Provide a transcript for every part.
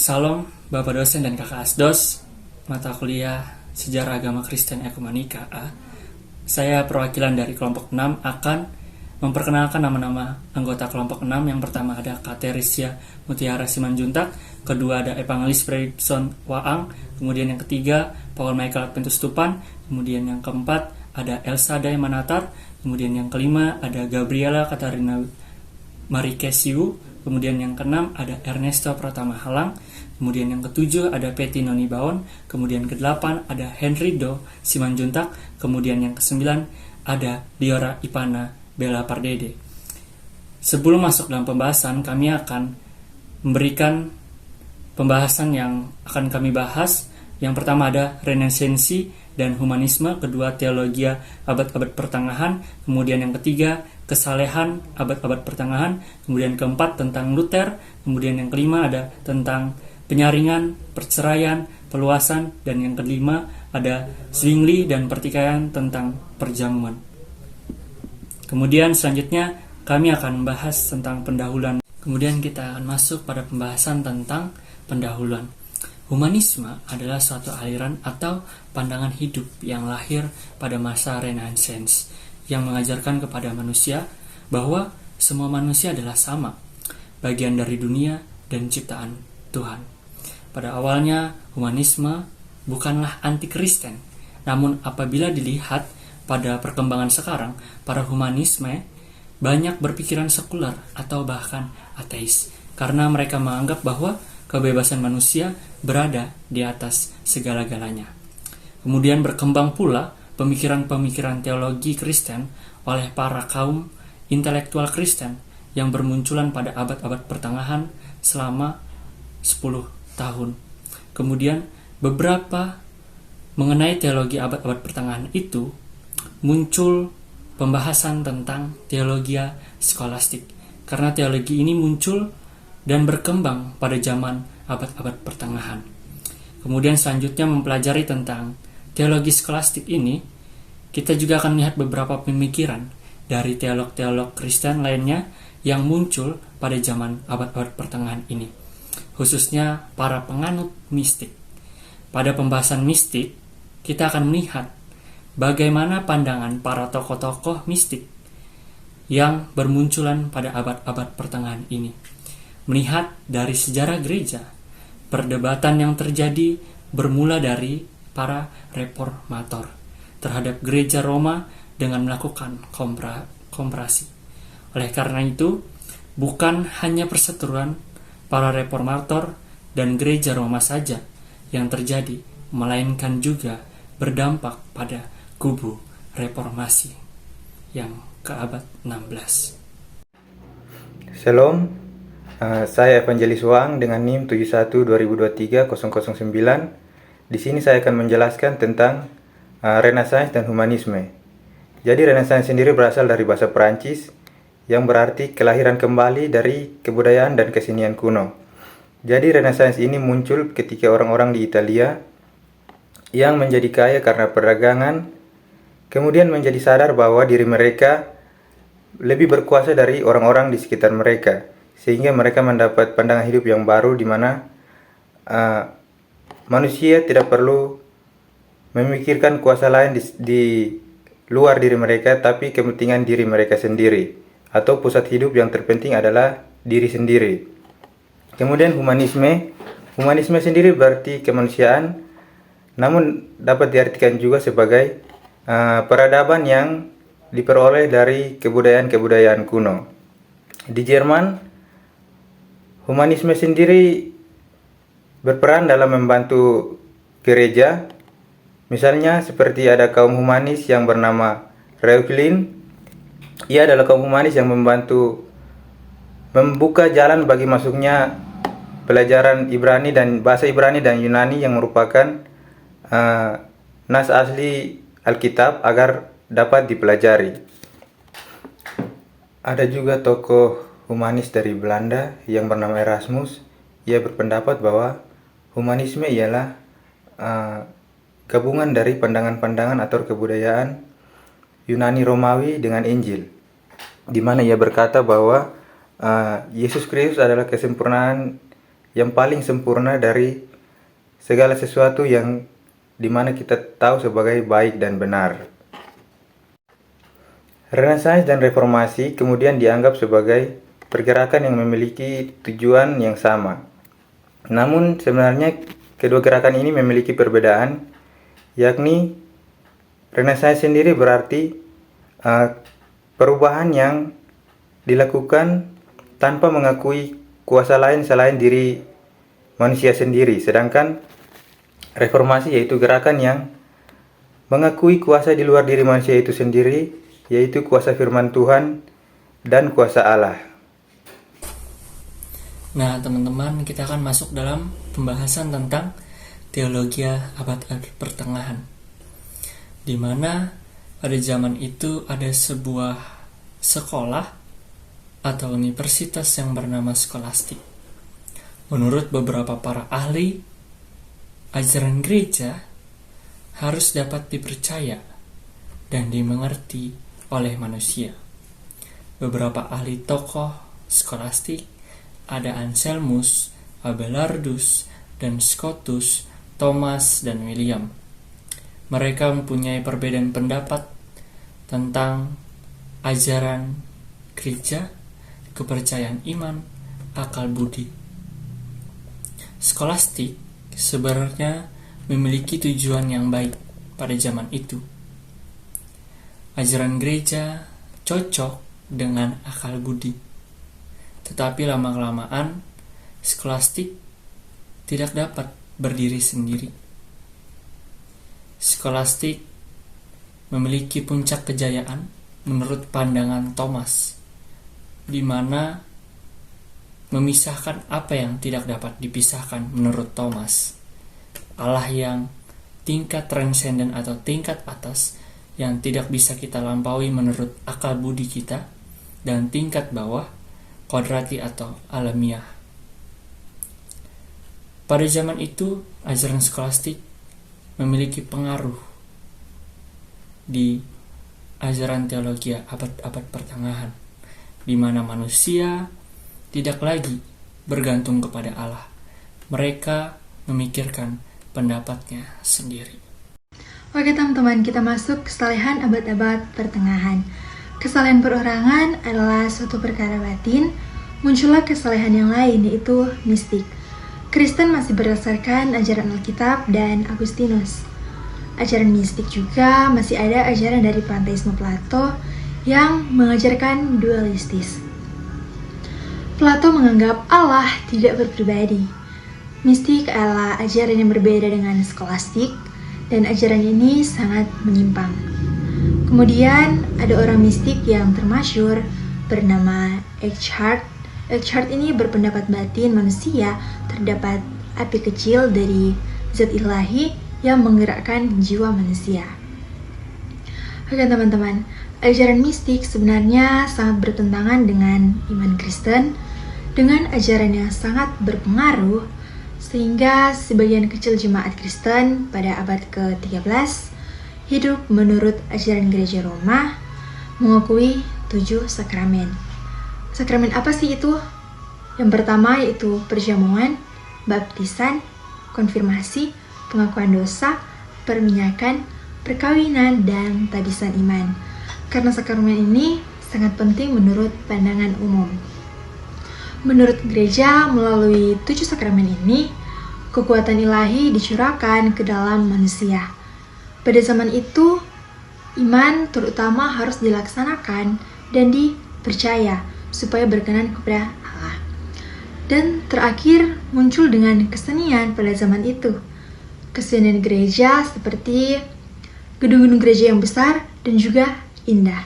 Salam Bapak dosen dan Kakak Asdos, mata kuliah Sejarah Agama Kristen Ekumenika A. Saya perwakilan dari kelompok 6 akan memperkenalkan nama-nama anggota kelompok 6. Yang pertama ada Katerisya Mutiara Simanjuntak, kedua ada Evangelis Fredson Waang, kemudian yang ketiga Paul Michael Adventus Tupan, kemudian yang keempat ada Elsa Day Manatar, kemudian yang kelima ada Gabriela Katarina Marikesiu, kemudian yang keenam ada Ernesto Pratama Halang, kemudian yang ketujuh ada Peti Noni Baon, kemudian kedelapan ada Henry Do Simanjuntak, kemudian yang kesembilan ada Diora Ipana Bella Pardede. Sebelum masuk dalam pembahasan, kami akan memberikan pembahasan yang akan kami bahas. Yang pertama ada Renesansi dan Humanisme, kedua Teologia abad-abad pertengahan, kemudian yang ketiga Kesalehan abad-abad pertengahan, kemudian keempat tentang Luther, kemudian yang kelima ada tentang penyaringan, perceraian, peluasan, dan yang kelima ada Zwingli dan pertikaian tentang perjamuan. Kemudian selanjutnya kami akan membahas tentang pendahuluan. Kemudian kita akan masuk pada pembahasan tentang pendahuluan. Humanisme adalah suatu aliran atau pandangan hidup yang lahir pada masa Renaissance, yang mengajarkan kepada manusia bahwa semua manusia adalah sama, bagian dari dunia dan ciptaan Tuhan. Pada awalnya, humanisme bukanlah anti-Kristen, namun apabila dilihat pada perkembangan sekarang, para humanisme banyak berpikiran sekuler atau bahkan ateis, karena mereka menganggap bahwa kebebasan manusia berada di atas segala-galanya. Kemudian berkembang pula pemikiran-pemikiran teologi Kristen oleh para kaum intelektual Kristen yang bermunculan pada abad-abad pertengahan selama 10 tahun. Kemudian beberapa mengenai teologi abad-abad pertengahan itu muncul pembahasan tentang teologia skolastik, karena teologi ini muncul dan berkembang pada zaman abad-abad pertengahan. Kemudian selanjutnya mempelajari tentang teologi skolastik ini, kita juga akan melihat beberapa pemikiran dari teolog-teolog Kristen lainnya yang muncul pada zaman abad-abad pertengahan ini, khususnya para penganut mistik. Pada pembahasan mistik, kita akan melihat bagaimana pandangan para tokoh-tokoh mistik yang bermunculan pada abad-abad pertengahan ini. Melihat dari sejarah gereja, perdebatan yang terjadi bermula dari para reformator terhadap gereja Roma dengan melakukan komparasi. Oleh karena itu, bukan hanya perseteruan para reformator dan gereja Roma saja yang terjadi, melainkan juga berdampak pada kubu reformasi yang ke abad 16. Shalom, saya Evangelis Wang dengan NIM 71-2023-009. Di sini saya akan menjelaskan tentang Renaissance dan Humanisme. Jadi Renaissance sendiri berasal dari bahasa Perancis yang berarti kelahiran kembali dari kebudayaan dan kesenian kuno. Jadi Renaissance ini muncul ketika orang-orang di Italia yang menjadi kaya karena perdagangan, kemudian menjadi sadar bahwa diri mereka lebih berkuasa dari orang-orang di sekitar mereka, sehingga mereka mendapat pandangan hidup yang baru di mana manusia tidak perlu memikirkan kuasa lain di luar diri mereka, tapi kepentingan diri mereka sendiri, atau pusat hidup yang terpenting adalah diri sendiri. Kemudian humanisme sendiri berarti kemanusiaan, namun dapat diartikan juga sebagai peradaban yang diperoleh dari kebudayaan-kebudayaan kuno. Di Jerman, humanisme sendiri berperan dalam membantu gereja. Misalnya seperti ada kaum humanis yang bernama Reuchlin. Ia adalah kaum humanis yang membuka jalan bagi masuknya pelajaran Ibrani dan bahasa Ibrani dan Yunani yang merupakan nas asli Alkitab agar dapat dipelajari. Ada juga tokoh humanis dari Belanda yang bernama Erasmus. Ia berpendapat bahwa humanisme ialah gabungan dari pandangan-pandangan atau kebudayaan Yunani Romawi dengan Injil, di mana ia berkata bahwa Yesus Kristus adalah kesempurnaan yang paling sempurna dari segala sesuatu yang dimana kita tahu sebagai baik dan benar. Renaissance dan Reformasi kemudian dianggap sebagai pergerakan yang memiliki tujuan yang sama. Namun sebenarnya kedua gerakan ini memiliki perbedaan, yakni Renaissance sendiri berarti perubahan yang dilakukan tanpa mengakui kuasa lain selain diri manusia sendiri, sedangkan Reformasi yaitu gerakan yang mengakui kuasa di luar diri manusia itu sendiri, yaitu kuasa firman Tuhan dan kuasa Allah. Nah, teman-teman, kita akan masuk dalam pembahasan tentang teologi abad pertengahan, di mana pada zaman itu ada sebuah sekolah atau universitas yang bernama skolastik. Menurut beberapa para ahli, ajaran gereja harus dapat dipercaya dan dimengerti oleh manusia. Beberapa ahli tokoh skolastik ada Anselmus, Abelardus, dan Scotus, Thomas, dan William. Mereka mempunyai perbedaan pendapat tentang ajaran gereja, kepercayaan iman, akal budi. Skolastik sebenarnya memiliki tujuan yang baik pada zaman itu. Ajaran gereja cocok dengan akal budi. Tetapi lama-kelamaan skolastik tidak dapat berdiri sendiri. Skolastik memiliki puncak kejayaan menurut pandangan Thomas, di mana memisahkan apa yang tidak dapat dipisahkan menurut Thomas. Allah yang tingkat transenden atau tingkat atas yang tidak bisa kita lampaui menurut akal budi kita, dan tingkat bawah kodrati atau alamiah. Pada zaman itu, ajaran skolastik memiliki pengaruh di ajaran teologi abad pertengahan, di mana manusia tidak lagi bergantung kepada Allah. Mereka memikirkan pendapatnya sendiri. Oke teman-teman, kita masuk kesalehan abad-abad pertengahan. Kesalehan perorangan adalah suatu perkara batin. Muncullah kesalehan yang lain, yaitu mistik. Kristen masih berdasarkan ajaran Alkitab dan Agustinus. Ajaran mistik juga masih ada ajaran dari panteisme Plato yang mengajarkan dualistis. Plato menganggap Allah tidak berpribadi. Mistik adalah ajaran yang berbeda dengan skolastik, dan ajaran ini sangat menyimpang. Kemudian ada orang mistik yang termasyhur bernama Eckhart. Eckhart ini berpendapat batin manusia terdapat api kecil dari zat ilahi yang menggerakkan jiwa manusia. Oke teman-teman, ajaran mistik sebenarnya sangat bertentangan dengan iman Kristen, dengan ajaran yang sangat berpengaruh, sehingga sebagian kecil jemaat Kristen pada abad ke-13 hidup menurut ajaran gereja Roma, mengakui 7 sakramen. Sakramen apa sih itu? Yang pertama yaitu perjamuan, baptisan, konfirmasi, pengakuan dosa, perminyakan, perkawinan, dan tabisan iman. Karena sakramen ini sangat penting menurut pandangan umum. Menurut gereja, melalui 7 sakramen ini, kekuatan ilahi dicurahkan ke dalam manusia. Pada zaman itu, iman terutama harus dilaksanakan dan dipercaya supaya berkenan kepada Allah. Dan terakhir muncul dengan kesenian pada zaman itu. Kesenian gereja seperti gedung-gedung gereja yang besar dan juga indah.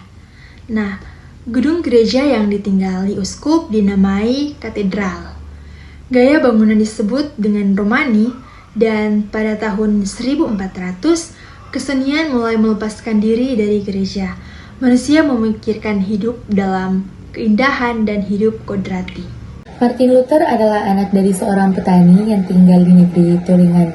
Nah, gedung gereja yang ditinggali uskup dinamai katedral. Gaya bangunan disebut dengan Romani, dan pada tahun 1400 kesenian mulai melepaskan diri dari gereja. Manusia memikirkan hidup dalam keindahan dan hidup kodrati. Martin Luther adalah anak dari seorang petani yang tinggal di negeri Turingan.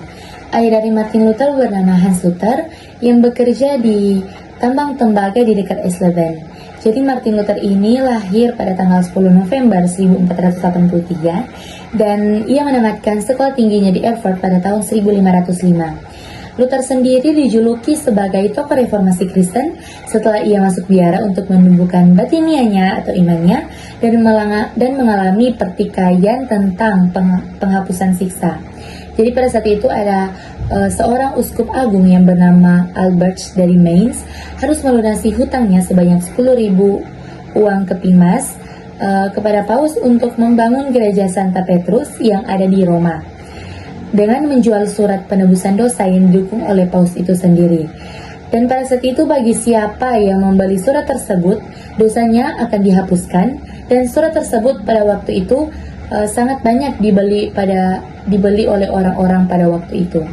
Ayah dari Martin Luther bernama Hans Luther yang bekerja di tambang tembaga di dekat Eisleben. Jadi Martin Luther ini lahir pada tanggal 10 November 1483 dan ia menamatkan sekolah tingginya di Erfurt pada tahun 1505. Luther sendiri dijuluki sebagai tokoh reformasi Kristen setelah ia masuk biara untuk menumbuhkan batinianya atau imannya dan mengalami pertikaian tentang penghapusan siksa. Jadi pada saat itu ada seorang uskup agung yang bernama Albert dari Mainz harus melunasi hutangnya sebanyak 10.000 uang keping emas kepada Paus untuk membangun gereja Santa Petrus yang ada di Roma, dengan menjual surat penebusan dosa yang didukung oleh Paus itu sendiri. Dan pada saat itu bagi siapa yang membeli surat tersebut, dosanya akan dihapuskan, dan surat tersebut pada waktu itu sangat banyak dibeli oleh orang-orang pada waktu itu.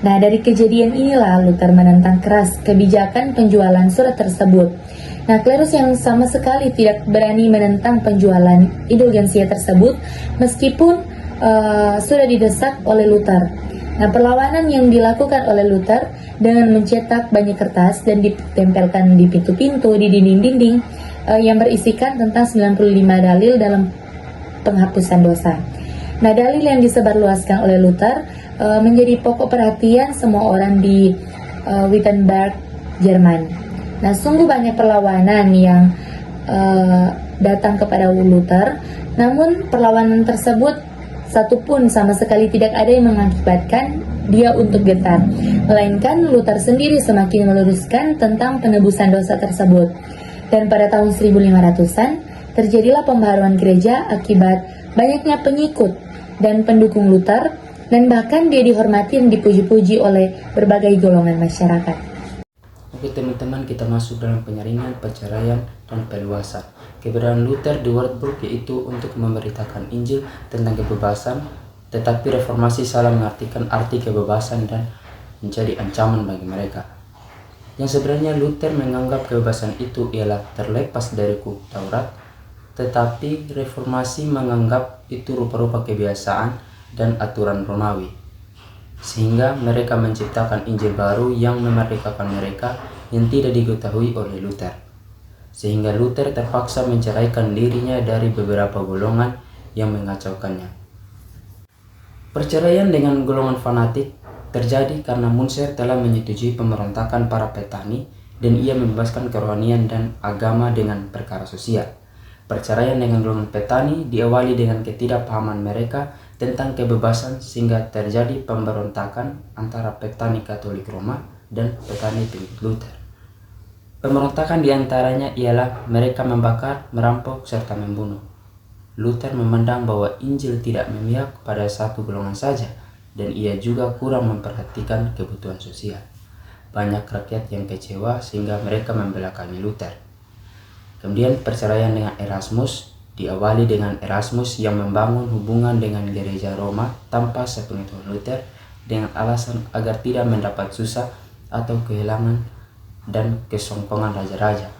Nah, dari kejadian inilah Luther menentang keras kebijakan penjualan surat tersebut. Nah, klerus yang sama sekali tidak berani menentang penjualan indulgensia tersebut meskipun sudah didesak oleh Luther. Nah, perlawanan yang dilakukan oleh Luther dengan mencetak banyak kertas dan ditempelkan di pintu-pintu, di dinding-dinding yang berisikan tentang 95 dalil dalam penghapusan dosa. Nah, dalil yang disebarluaskan oleh Luther menjadi pokok perhatian semua orang di Wittenberg, Jerman. Nah, sungguh banyak perlawanan yang datang kepada Luther, namun perlawanan tersebut satupun sama sekali tidak ada yang mengakibatkan dia untuk getar, melainkan Luther sendiri semakin meluruskan tentang penebusan dosa tersebut. Dan pada tahun 1500-an terjadilah pembaharuan gereja akibat banyaknya pengikut dan pendukung Luther, dan bahkan dia dihormati dan dipuji-puji oleh berbagai golongan masyarakat. Oke teman-teman, kita masuk dalam penyaringan, perceraian, dan perluasan. Keberadaan Luther di Wartburg yaitu untuk memberitakan Injil tentang kebebasan, tetapi reformasi salah mengartikan arti kebebasan dan menjadi ancaman bagi mereka. Yang sebenarnya Luther menganggap kebebasan itu ialah terlepas dari hukum Taurat, tetapi reformasi menganggap itu rupa-rupa kebiasaan dan aturan Romawi, sehingga mereka menciptakan Injil baru yang memerdekakan mereka yang tidak diketahui oleh Luther. Sehingga Luther terpaksa menceraikan dirinya dari beberapa golongan yang mengacaukannya. Perceraian dengan golongan fanatik terjadi karena Munzer telah menyetujui pemberontakan para petani dan ia membebaskan kerohanian dan agama dengan perkara sosial. Perceraian dengan golongan petani diawali dengan ketidakpahaman mereka tentang kebebasan sehingga terjadi pemberontakan antara petani Katolik Roma dan petani pengikut Luther. Pemberontakan diantaranya ialah mereka membakar, merampok, serta membunuh. Luther memandang bahwa Injil tidak memihak pada satu golongan saja, dan ia juga kurang memperhatikan kebutuhan sosial. Banyak rakyat yang kecewa sehingga mereka membelakangi Luther. Kemudian perceraian dengan Erasmus diawali dengan Erasmus yang membangun hubungan dengan gereja Roma tanpa sepengetahuan Luther dengan alasan agar tidak mendapat susah atau kehilangan dan kesongkongan raja-raja.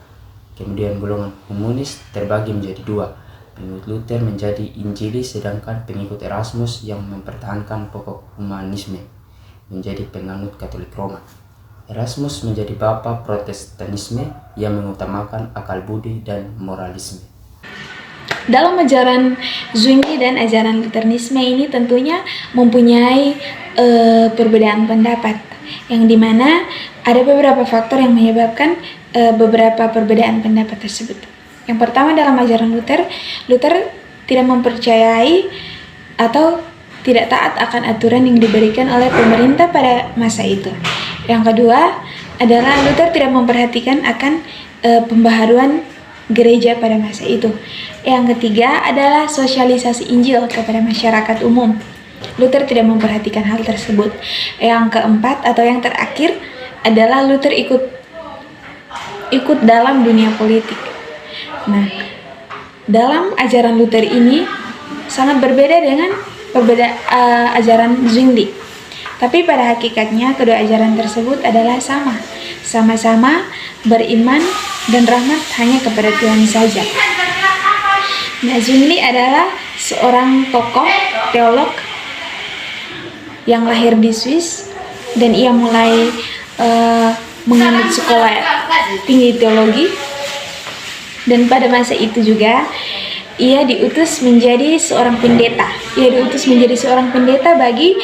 Kemudian golongan humanis terbagi menjadi dua. Pengikut Luther menjadi Injilis, sedangkan pengikut Erasmus yang mempertahankan pokok humanisme menjadi penganut Katolik Roma. Erasmus menjadi bapa Protestanisme yang mengutamakan akal budi dan moralisme. Dalam ajaran Zwingli dan ajaran Lutheranisme ini tentunya mempunyai perbedaan pendapat, yang dimana ada beberapa faktor yang menyebabkan beberapa perbedaan pendapat tersebut. Yang pertama, dalam ajaran Luther tidak mempercayai atau tidak taat akan aturan yang diberikan oleh pemerintah pada masa itu. Yang kedua adalah Luther tidak memperhatikan akan pembaharuan gereja pada masa itu. Yang ketiga adalah sosialisasi Injil kepada masyarakat umum. Luther tidak memperhatikan hal tersebut. Yang keempat atau yang terakhir adalah Luther ikut dalam dunia politik. Nah, dalam ajaran Luther ini sangat berbeda dengan ajaran Zwingli. Tapi pada hakikatnya kedua ajaran tersebut adalah sama-sama beriman dan rahmat hanya kepada Tuhan saja. Nah, Zwingli adalah seorang tokoh teolog yang lahir di Swiss dan ia mulai menganut sekolah tinggi teologi Dan pada masa itu juga ia diutus menjadi seorang pendeta. Ia diutus menjadi seorang pendeta bagi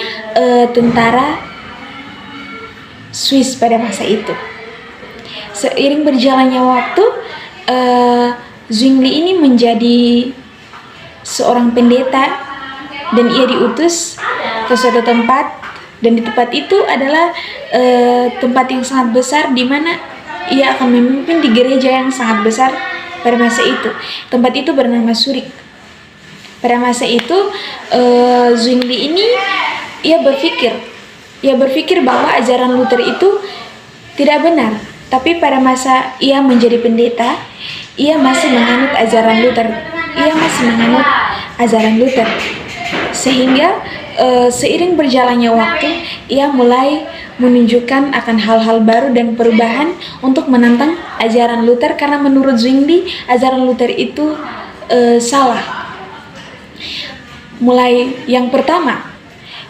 tentara Swiss pada masa itu. Seiring berjalannya waktu, Zwingli ini menjadi seorang pendeta dan ia diutus ke suatu tempat, dan di tempat itu adalah tempat yang sangat besar di mana ia akan memimpin di gereja yang sangat besar pada masa itu. Tempat itu bernama Zurich. Pada masa itu Zwingli ini ia berpikir bahwa ajaran Luther itu tidak benar. Tapi pada masa ia menjadi pendeta, ia masih menganut ajaran Luther. Sehingga seiring berjalannya waktu, ia mulai menunjukkan akan hal-hal baru dan perubahan untuk menantang ajaran Luther, karena menurut Zwingli ajaran Luther itu salah. Mulai yang pertama,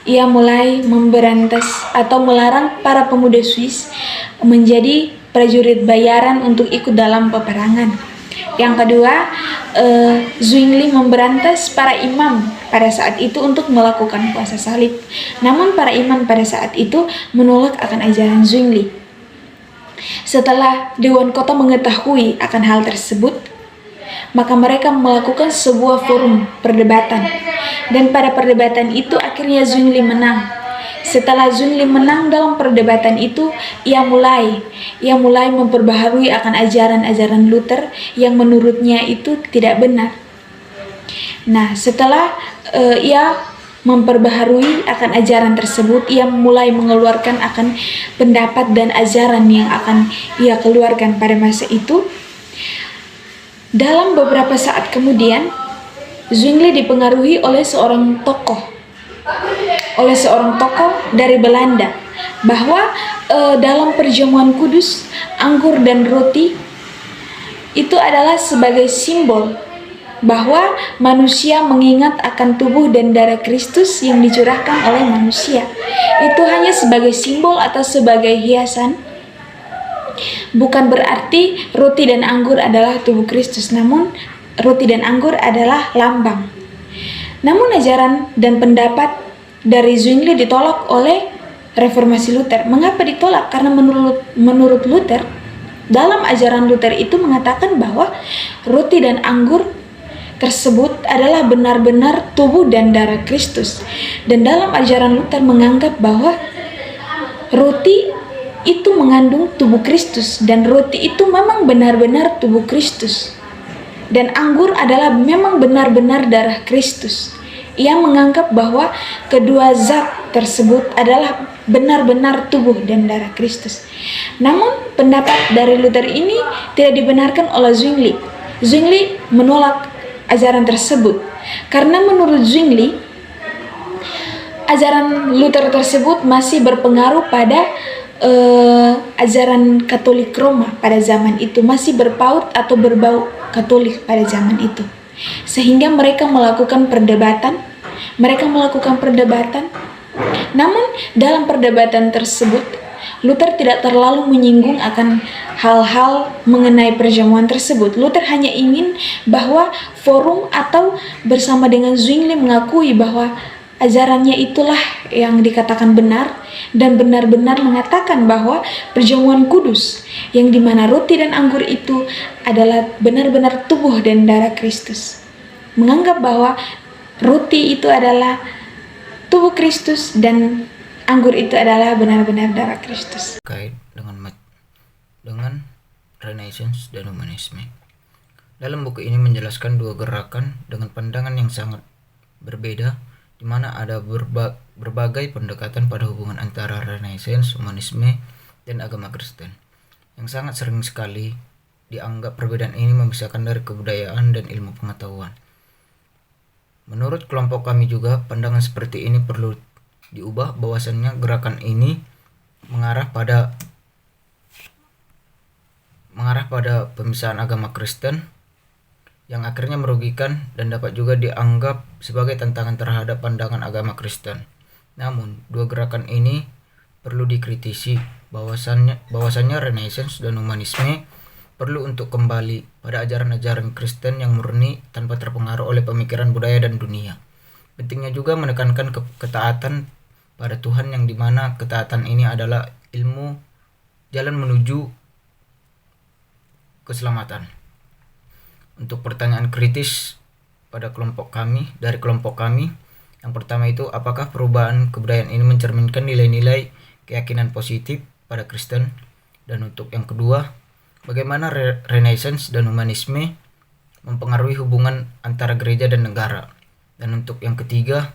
ia mulai memberantas atau melarang para pemuda Swiss menjadi prajurit bayaran untuk ikut dalam peperangan. Yang kedua, Zwingli memberantas para imam pada saat itu untuk melakukan puasa salib. Namun para imam pada saat itu menolak akan ajaran Zwingli. Setelah Dewan Kota mengetahui akan hal tersebut, maka mereka melakukan sebuah forum perdebatan. Dan pada perdebatan itu akhirnya Zwingli menang. Setelah Zwingli menang dalam perdebatan itu, ia mulai memperbaharui akan ajaran-ajaran Luther yang menurutnya itu tidak benar. Nah, setelah ia memperbaharui akan ajaran tersebut, ia mulai mengeluarkan akan pendapat dan ajaran yang akan ia keluarkan pada masa itu. Dalam beberapa saat kemudian, Zwingli dipengaruhi oleh seorang tokoh dari Belanda, bahwa dalam perjamuan kudus, anggur dan roti itu adalah sebagai simbol bahwa manusia mengingat akan tubuh dan darah Kristus yang dicurahkan oleh manusia. Itu hanya sebagai simbol atau sebagai hiasan. Bukan berarti roti dan anggur adalah tubuh Kristus, namun roti dan anggur adalah lambang. Namun ajaran dan pendapat dari Zwingli ditolak oleh reformasi Luther. Mengapa ditolak? Karena menurut Luther, dalam ajaran Luther itu mengatakan bahwa roti dan anggur tersebut adalah benar-benar tubuh dan darah Kristus. Dan dalam ajaran Luther menganggap bahwa roti itu mengandung tubuh Kristus, dan roti itu memang benar-benar tubuh Kristus, dan anggur adalah memang benar-benar darah Kristus. Ia menganggap bahwa kedua zat tersebut adalah benar-benar tubuh dan darah Kristus. Namun pendapat dari Luther ini tidak dibenarkan oleh Zwingli. Zwingli menolak ajaran tersebut karena menurut Zwingli ajaran Luther tersebut masih berpengaruh pada ajaran Katolik Roma pada zaman itu, masih berpaut atau berbau Katolik pada zaman itu, sehingga mereka melakukan perdebatan. Namun dalam perdebatan tersebut Luther tidak terlalu menyinggung akan hal-hal mengenai perjamuan tersebut. Luther hanya ingin bahwa forum atau bersama dengan Zwingli mengakui bahwa ajarannya itulah yang dikatakan benar, dan benar-benar mengatakan bahwa perjamuan kudus yang dimana roti dan anggur itu adalah benar-benar tubuh dan darah Kristus. Menganggap bahwa roti itu adalah tubuh Kristus dan anggur itu adalah benar-benar darah Kristus. Terkait dengan Renaissance dan Humanisme. Dalam buku ini menjelaskan dua gerakan dengan pandangan yang sangat berbeda, di mana ada berbagai pendekatan pada hubungan antara Renaissance, Humanisme, dan agama Kristen, yang sangat sering sekali dianggap perbedaan ini memisahkan dari kebudayaan dan ilmu pengetahuan. Menurut kelompok kami juga, pandangan seperti ini perlu diubah, bahwasannya gerakan ini mengarah pada pemisahan agama Kristen yang akhirnya merugikan dan dapat juga dianggap sebagai tantangan terhadap pandangan agama Kristen. Namun, dua gerakan ini perlu dikritisi, bahwasannya Renaissance dan Humanisme perlu untuk kembali pada ajaran-ajaran Kristen yang murni tanpa terpengaruh oleh pemikiran budaya dan dunia. Pentingnya juga menekankan ketaatan pada Tuhan, yang dimana ketaatan ini adalah ilmu jalan menuju keselamatan. Untuk pertanyaan kritis pada kelompok kami, yang pertama itu, apakah perubahan kebudayaan ini mencerminkan nilai-nilai keyakinan positif pada Kristen? Dan untuk yang kedua, bagaimana Renaissance dan humanisme mempengaruhi hubungan antara gereja dan negara? Dan untuk yang ketiga,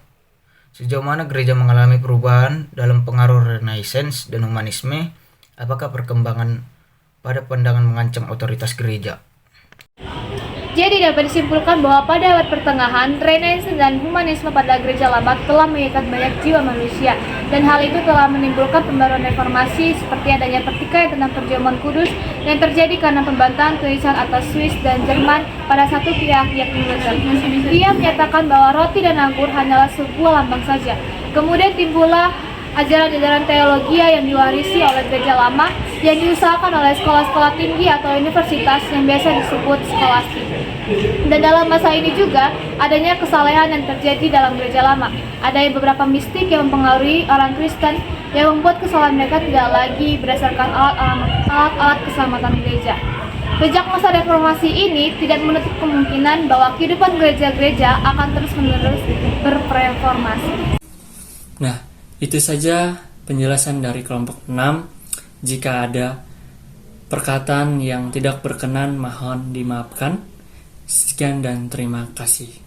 sejauh mana gereja mengalami perubahan dalam pengaruh Renaissance dan humanisme? Apakah perkembangan pada pandangan mengancam otoritas gereja? Jadi dapat disimpulkan bahwa pada abad pertengahan, Renaissance dan humanisme pada gereja lama telah mengikat banyak jiwa manusia, dan hal itu telah menimbulkan pembaruan reformasi seperti adanya pertikaian tentang perjamuan kudus yang terjadi karena pembantahan keisahan atas Swiss dan Jerman pada satu pihak, yakni Luther. Dia menyatakan bahwa roti dan anggur hanyalah sebuah lambang saja. Kemudian timbullah ajaran-ajaran teologi yang diwarisi oleh gereja lama yang diusahakan oleh sekolah-sekolah tinggi atau universitas yang biasa disebut skolastik. Dan dalam masa ini juga adanya kesalehan yang terjadi dalam gereja lama. Ada beberapa mistik yang mempengaruhi orang Kristen yang membuat kesalahan mereka tidak lagi berdasarkan alat-alat keselamatan gereja. Sejak masa reformasi ini tidak menutup kemungkinan bahwa kehidupan gereja-gereja akan terus-menerus berreformasi. Nah, itu saja penjelasan dari kelompok 6. Jika ada perkataan yang tidak berkenan, mohon dimaafkan. Sekian dan terima kasih.